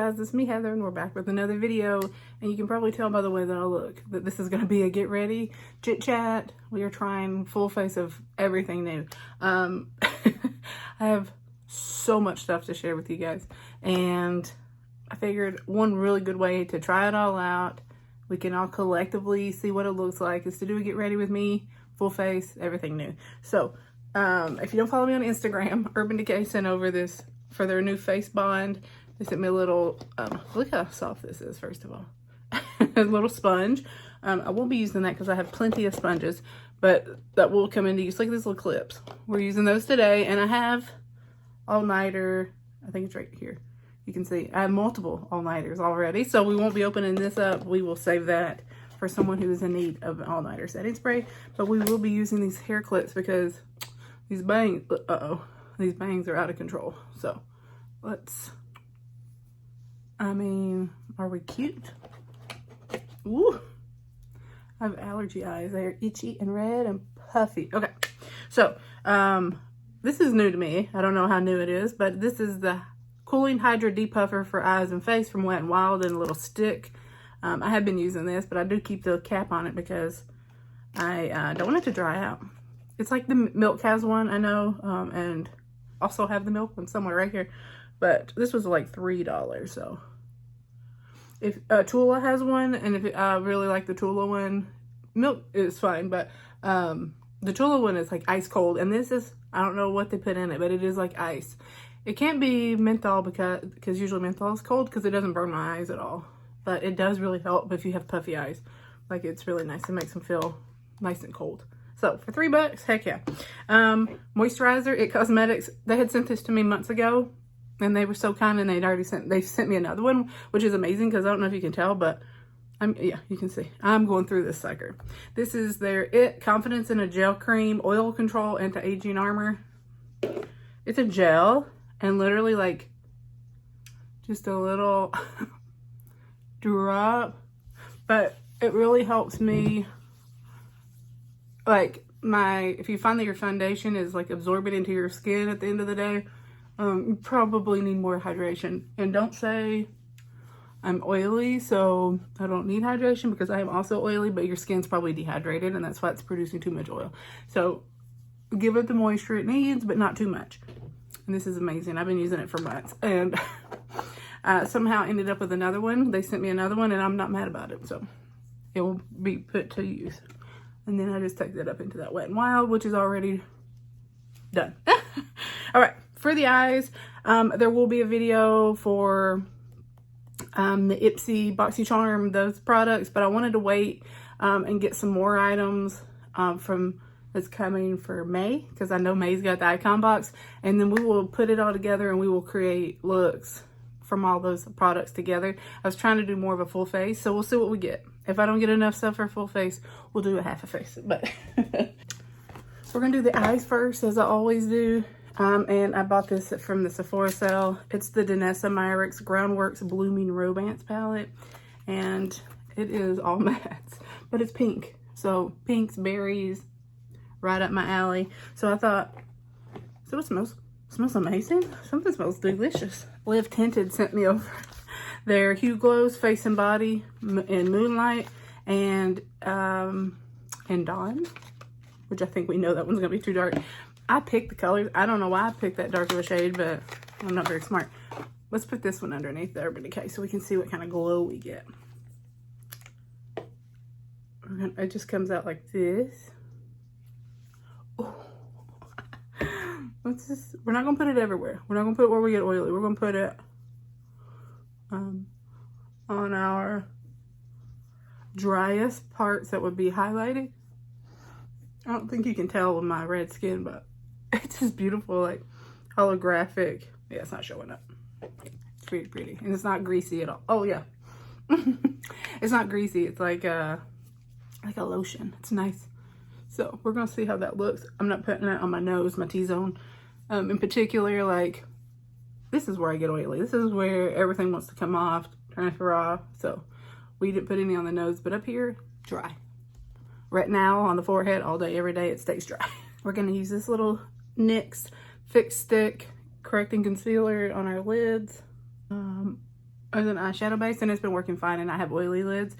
guys, it's me Heather and we're back with another video, and you can probably tell by the way that I look that this is going to be a get ready chit chat. We are trying full face of everything new. I have so much stuff to share with you guys, and I figured one really good way to try it all out, we can all collectively see what it looks like, is to do a get ready with me, full face, everything new. So if you don't follow me on Instagram, Urban Decay sent over this for their new face bond. They sent me a little, look how soft this is, first of all. A little sponge. I won't be using that because I have plenty of sponges, but that will come into use. Look at these little clips. We're using those today, and I have all-nighter, I think it's right here. You can see I have multiple all-nighters already, so we won't be opening this up. We will save that for someone who is in need of an all-nighter setting spray, but we will be using these hair clips because these bangs, these bangs are out of control. So let's, I mean, are we cute? Ooh, I have allergy eyes. They're itchy and red and puffy. Okay, so this is new to me. I don't know how new it is, but this is the Cooling Hydra Depuffer for eyes and face from Wet n Wild in a little stick. I have been using this, but I do keep the cap on it because I don't want it to dry out. It's like the Milk has one, I know, and also have the Milk one somewhere right here, but this was like $3. So if Tula has one, and if I really like the Tula one, Milk is fine, but the Tula one is like ice cold, and this is, I don't know what they put in it, but it is like ice. It can't be menthol because usually menthol is cold because it doesn't burn my eyes at all, but it does really help if you have puffy eyes. Like, it's really nice. It makes them feel nice and cold. So for $3, heck yeah. Moisturizer, 𝐋𝐞𝐭'𝐬. They had sent this to me months ago, and they were so kind, and they sent me another one, which is amazing because I don't know if you can tell, but yeah, you can see I'm going through this sucker. This is their Confidence in a Gel Cream Oil Control Anti-Aging Armor. It's a gel, and literally like just a little drop, but it really helps me. Like, if you find that your foundation is like absorbing into your skin at the end of the day, you probably need more hydration. And don't say I'm oily, so I don't need hydration, because I am also oily, but your skin's probably dehydrated, and that's why it's producing too much oil. So give it the moisture it needs, but not too much. And this is amazing. I've been using it for months, and somehow ended up with another one. They sent me another one, and I'm not mad about it. So it will be put to use. And then I just tucked it up into that Wet n Wild, which is already done. All right, for the eyes, there will be a video for the Ipsy BoxyCharm, those products, but I wanted to wait and get some more items from that's coming for May, because I know May's got the icon box, and then we will put it all together and we will create looks from all those products together. I was trying to do more of a full face, so we'll see what we get. If I don't get enough stuff for a full face, we'll do a half a face, but we're gonna do the eyes first, as I always do. And I bought this from the Sephora sale. It's the Danessa Myricks Groundworks Blooming Romance palette, and it is all mattes, but it's pink. So pinks, berries, right up my alley. So I thought, so it smells amazing. Something smells delicious. Live Tinted sent me over their Hue Glows Face and Body in Moonlight and Dawn, which I think we know that one's gonna be too dark. I picked the colors. I don't know why I picked that dark of a shade, but I'm not very smart. Let's put this one underneath the Urban Decay so we can see what kind of glow we get. It just comes out like this. Oh. What's this? We're not gonna put it everywhere. We're not gonna put it where we get oily. We're gonna put it on our driest parts that would be highlighted. I don't think you can tell with my red skin, but it's just beautiful, like holographic. Yeah, it's not showing up. It's pretty pretty, and it's not greasy at all. Oh yeah, it's not greasy. It's like a lotion. It's nice. So we're gonna see how that looks. I'm not putting it on my nose, my T-zone. In particular, like, this is where I get oily. This is where everything wants to come off, transfer off. So we didn't put any on the nose, but up here, dry. Right now on the forehead, all day, every day, it stays dry. We're gonna use this little NYX Fix Stick Correcting Concealer on our lids. as an eyeshadow base, and it's been working fine, and I have oily lids.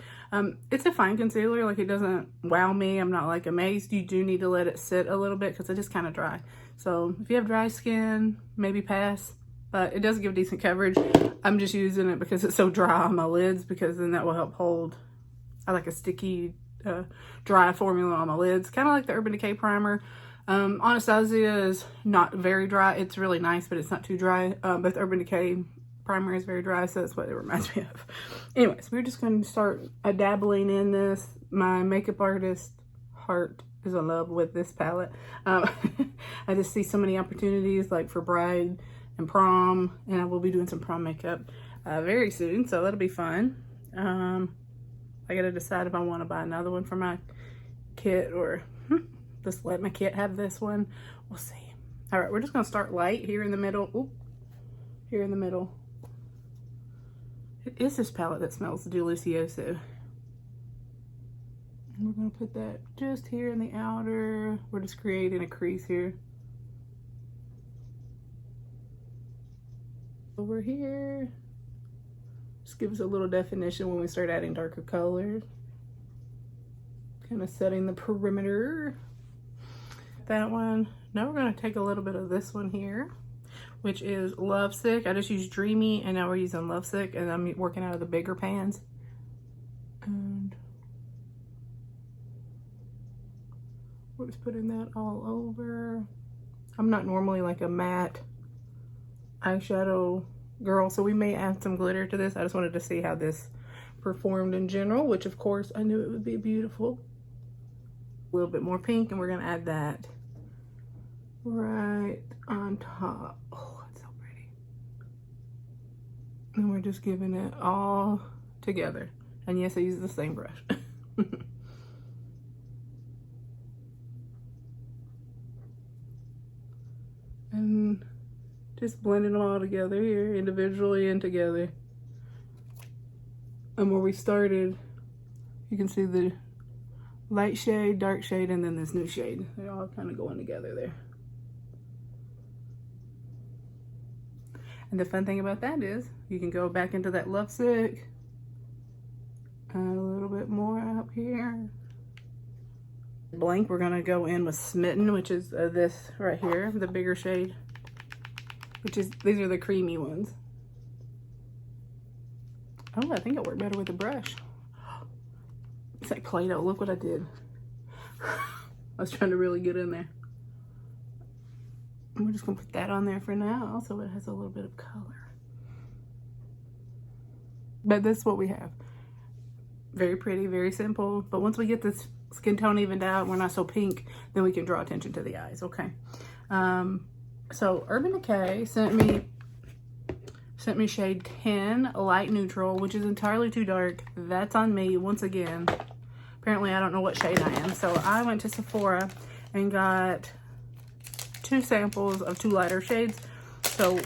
It's a fine concealer. Like, it doesn't wow me. I'm not like amazed. You do need to let it sit a little bit because it is kind of dry. So if you have dry skin, maybe pass, but it does give decent coverage. I'm just using it because it's so dry on my lids, because then that will help hold. I like a sticky, dry formula on my lids, kind of like the Urban Decay primer. Anastasia is not very dry. It's really nice, but it's not too dry. But the Urban Decay primer is very dry, so that's what it reminds me of. Anyways, we're just going to start dabbling in this. My makeup artist heart is in love with this palette. I just see so many opportunities, like for bride and prom, and I will be doing some prom makeup very soon, so that'll be fun. I gotta decide if I want to buy another one for my kit, or just let my kit have this one. We'll see. All right, we're just gonna start light here in the middle. Ooh, here in the middle. It is this palette that smells delicioso. And we're gonna put that just here in the outer. We're just creating a crease here. Over here. Just give us a little definition when we start adding darker colors. Kind of setting the perimeter. That one. Now we're gonna take a little bit of this one here, which is Lovesick. I just used Dreamy, and now we're using Lovesick, and I'm working out of the bigger pans. And we're just putting that all over. I'm not normally like a matte eyeshadow girl, so we may add some glitter to this. I just wanted to see how this performed in general, which of course I knew it would be beautiful. A little bit more pink, and we're gonna add that right on top. Oh, it's so pretty. And we're just giving it all together. And yes, I use the same brush. And just blending them all together here, individually and together. And where we started, you can see the light shade, dark shade, and then this new shade. They're all kind of going together there. And the fun thing about that is you can go back into that Lovesick, add a little bit more up here. Blank, we're gonna go in with Smitten, which is this right here, the bigger shade, which is, these are the creamy ones. Oh, I think it worked better with the brush. It's like Play-Doh, look what I did. I was trying to really get in there. And we're just gonna put that on there for now, so it has a little bit of color. But this is what we have. Very pretty, very simple. But once we get this skin tone evened out, we're not so pink, then we can draw attention to the eyes, okay? So Urban Decay sent me shade 10, light neutral, which is entirely too dark. That's on me once again. Apparently I don't know what shade I am. So I went to Sephora and got 2 samples of 2 lighter shades. So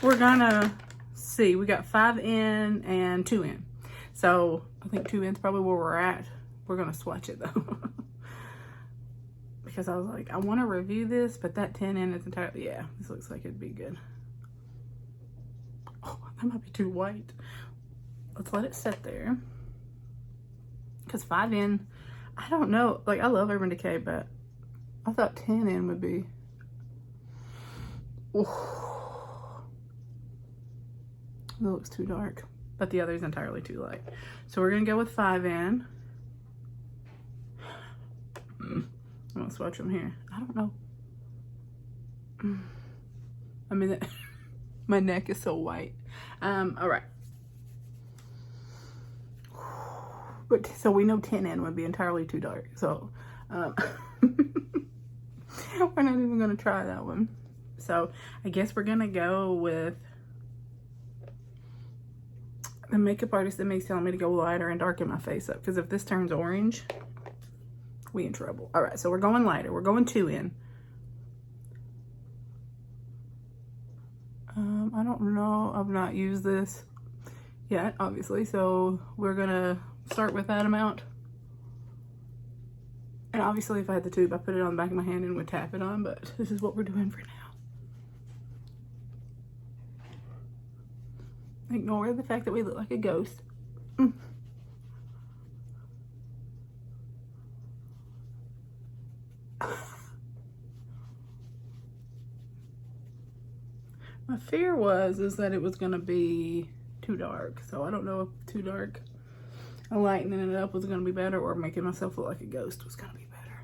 we're gonna see. We got 5 in and 2 in. So I think 2 in's probably where we're at. We're gonna swatch it though. Because I was like, I want to review this, but that 10 in is entirely, yeah, this looks like it'd be good. Oh, that might be too white. Let's let it sit there. Because 5 in, I don't know, like I love Urban Decay, but I thought 10 in would be, ooh. It looks too dark, but the other is entirely too light. So we're gonna go with 5 in. I'm gonna swatch them here. I don't know. I mean, my neck is so white. All right. But so we know 10 in would be entirely too dark. So we're not even gonna try that one. So I guess we're gonna go with the makeup artist that makes telling me to go lighter and darken my face up. Because if this turns orange, we in trouble. All right, so we're going lighter. We're going 2 in. I don't know. I've not used this yet, obviously. So we're gonna start with that amount. And obviously, if I had the tube, I put it on the back of my hand and would tap it on. But this is what we're doing for now. Ignore the fact that we look like a ghost. My fear is that it was gonna be too dark. So I don't know if too dark, lightening it up was gonna be better, or making myself look like a ghost was gonna be better.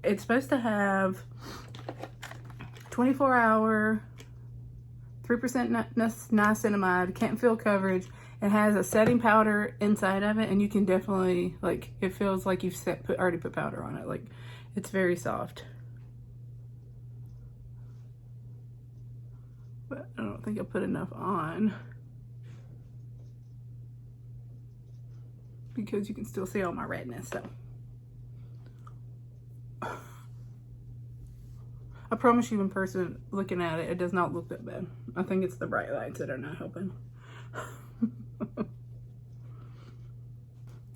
It's supposed to have 24-hour 3% niacinamide, can't feel coverage. It has a setting powder inside of it, and you can definitely, like, it feels like you've already put powder on it. Like, it's very soft. But I don't think I put enough on, because you can still see all my redness, so. I promise you, in person, looking at it, it does not look that bad. I think it's the bright lights that are not helping.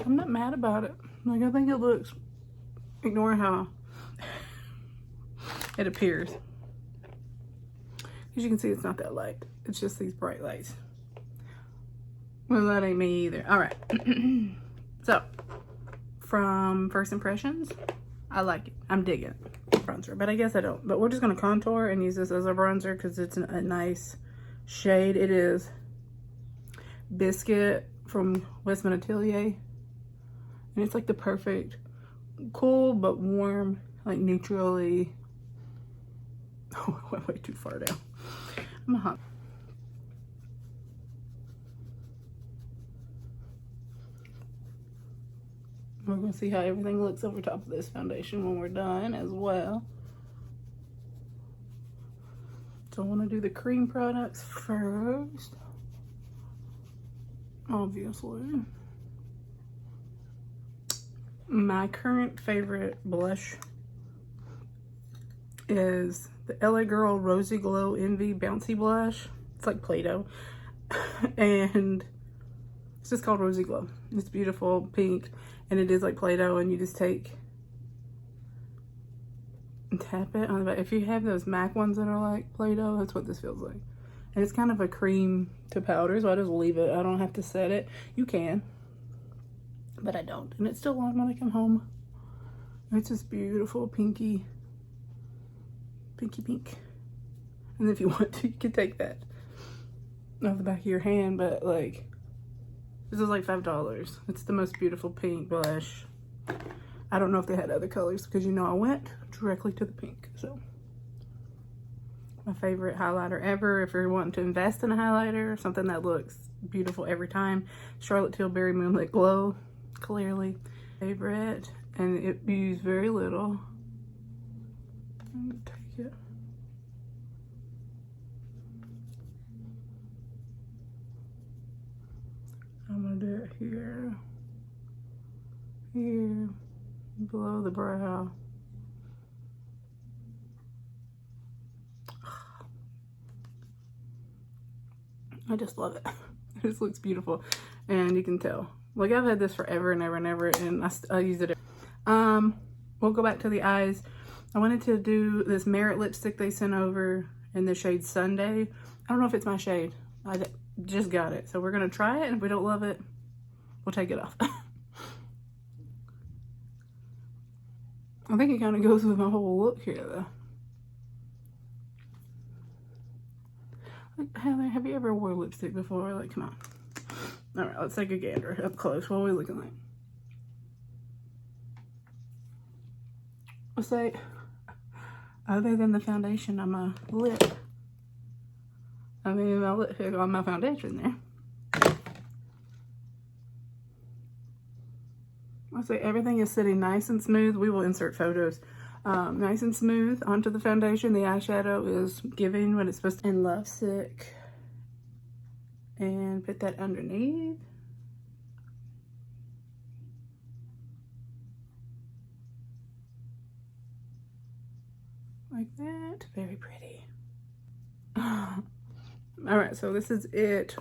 I'm not mad about it. Like, I think it looks, ignore how it appears. As you can see, it's not that light. It's just these bright lights. Well, that ain't me either. All right. So, from first impressions, I like it. I'm digging it. Bronzer, but I guess I don't. But we're just going to contour and use this as a bronzer because it's a nice shade. It is Biscuit from Westman Atelier, and it's like the perfect cool but warm, like neutrally. Oh, I went way too far down. I'm hot. We're going to see how everything looks over top of this foundation when we're done as well. So I want to do the cream products first, obviously. My current favorite blush is the LA Girl Rosy Glow Envy Bouncy Blush. It's like Play-Doh. And it's just called Rosy Glow. It's beautiful, pink, and it is like Play-Doh, and you just take and tap it on the back. If you have those MAC ones that are like Play-Doh, that's what this feels like. And it's kind of a cream to powder, so I just leave it. I don't have to set it. You can, but I don't. And it's still on when I come home. It's just beautiful, pinky pink. And if you want to, you can take that off the back of your hand, but like, this is like $5. It's the most beautiful pink blush. I don't know if they had other colors, because you know I went directly to the pink. So my favorite highlighter ever, if you're wanting to invest in a highlighter, something that looks beautiful every time, Charlotte Tilbury Moonlit Glow, clearly favorite, and it used very little. I'm gonna take it. I'm gonna do it here, below the brow. I just love it. It just looks beautiful, and you can tell. Like, I've had this forever and ever and ever, and I use it. We'll go back to the eyes. I wanted to do this Merit lipstick they sent over in the shade Sunday. I don't know if it's my shade. I just got it, so we're gonna try it, and if we don't love it, we'll take it off. I think it kind of goes with my whole look here, though. Like, Heather, have you ever wore lipstick before? Like, come on. All right, let's take a gander up close. What are we looking like? Let's say, other than the foundation on my lip, I mean, my lipstick on my foundation there. I'll say everything is sitting nice and smooth. We will insert photos. Nice and smooth onto the foundation. The eyeshadow is giving what it's supposed to. And Love Sick. And put that underneath. Like that. Very pretty. All right, so this is it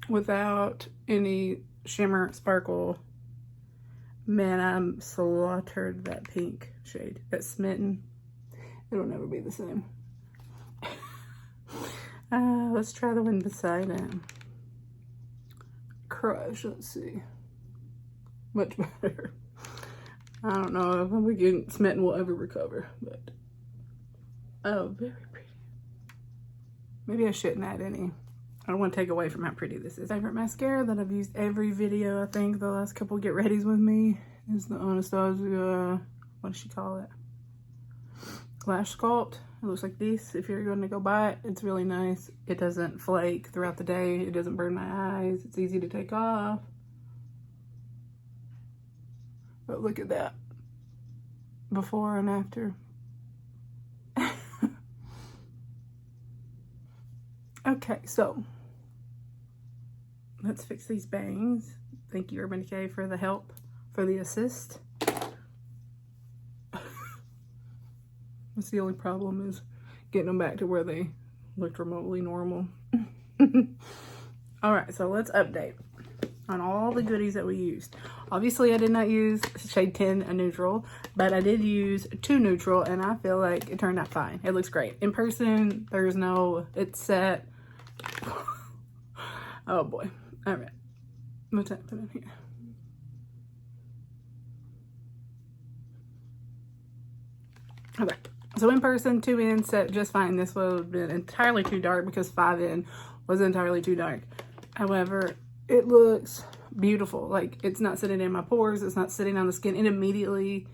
without any shimmer sparkle. Man, I'm slaughtered that pink shade. That Smitten. It'll never be the same. Let's try the one beside it. Crush, let's see. Much better. I don't know if we can Smitten will ever recover, but oh, very pretty. Maybe I shouldn't add any. I don't want to take away from how pretty this is. Favorite mascara that I've used every video, I think, the last couple get readies with me is the Anastasia, what does she call it? Lash Sculpt. It looks like this. If you're going to go buy it, it's really nice. It doesn't flake throughout the day. It doesn't burn my eyes. It's easy to take off. But look at that. Before and after. Okay, so let's fix these bangs. Thank you, Urban Decay, for the help, for the assist. That's the only problem, is getting them back to where they looked remotely normal. All right, so let's update on all the goodies that we used. Obviously, I did not use shade 10, a neutral, but I did use 2 neutral, and I feel like it turned out fine. It looks great. In person, there's no, it's set. Oh boy. All right. What's happening here? Okay. So in person, 2N set just fine. This would have been entirely too dark because 5N was entirely too dark. However, it looks beautiful. Like, it's not sitting in my pores. It's not sitting on the skin. It immediately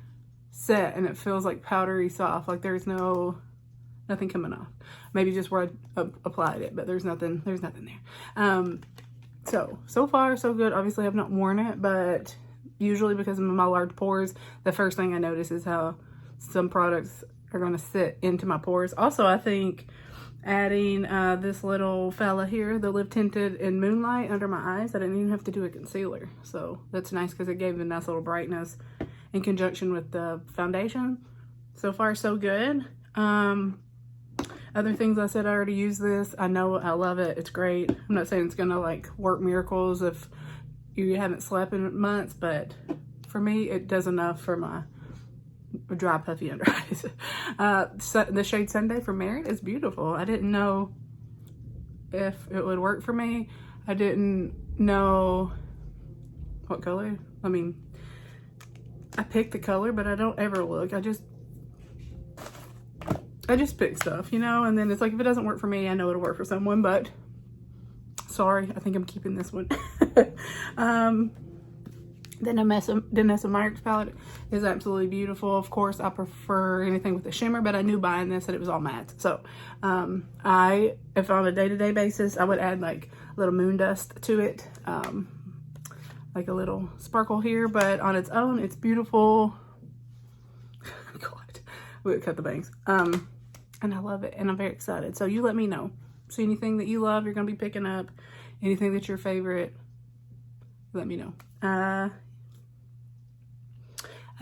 set, and it feels like powdery soft. Like there's nothing coming off. Maybe just where I applied it, but there's nothing there. So far so good. Obviously I've not worn it, but usually because of my large pores, the first thing I notice is how some products are going to sit into my pores. Also, I think adding this little fella here, the Live Tinted in Moonlight under my eyes, I didn't even have to do a concealer. So that's nice because it gave a nice little brightness in conjunction with the foundation. So far so good. Other things I said, I already used this. I know I love it. It's great. I'm not saying it's gonna like work miracles if you haven't slept in months, but for me, it does enough for my dry, puffy under eyes. So the shade Sunday from Merit is beautiful. I didn't know if it would work for me. I didn't know what color. I mean, I picked the color, but I don't ever look. I just pick stuff, you know, and then it's like, if it doesn't work for me, I know it'll work for someone, but sorry, I think I'm keeping this one. The Danessa Myricks palette is absolutely beautiful. Of course, I prefer anything with a shimmer, but I knew buying this that it was all matte. So, if on a day-to-day basis, I would add like a little moon dust to it, like a little sparkle here, but on its own, it's beautiful. God, we'll cut the bangs. And I love it, and I'm very excited. So you let me know. So anything that you love, you're gonna be picking up. Anything that's your favorite, let me know. I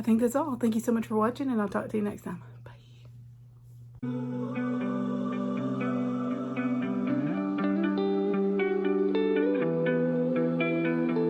think that's all. Thank you so much for watching, and I'll talk to you next time. Bye.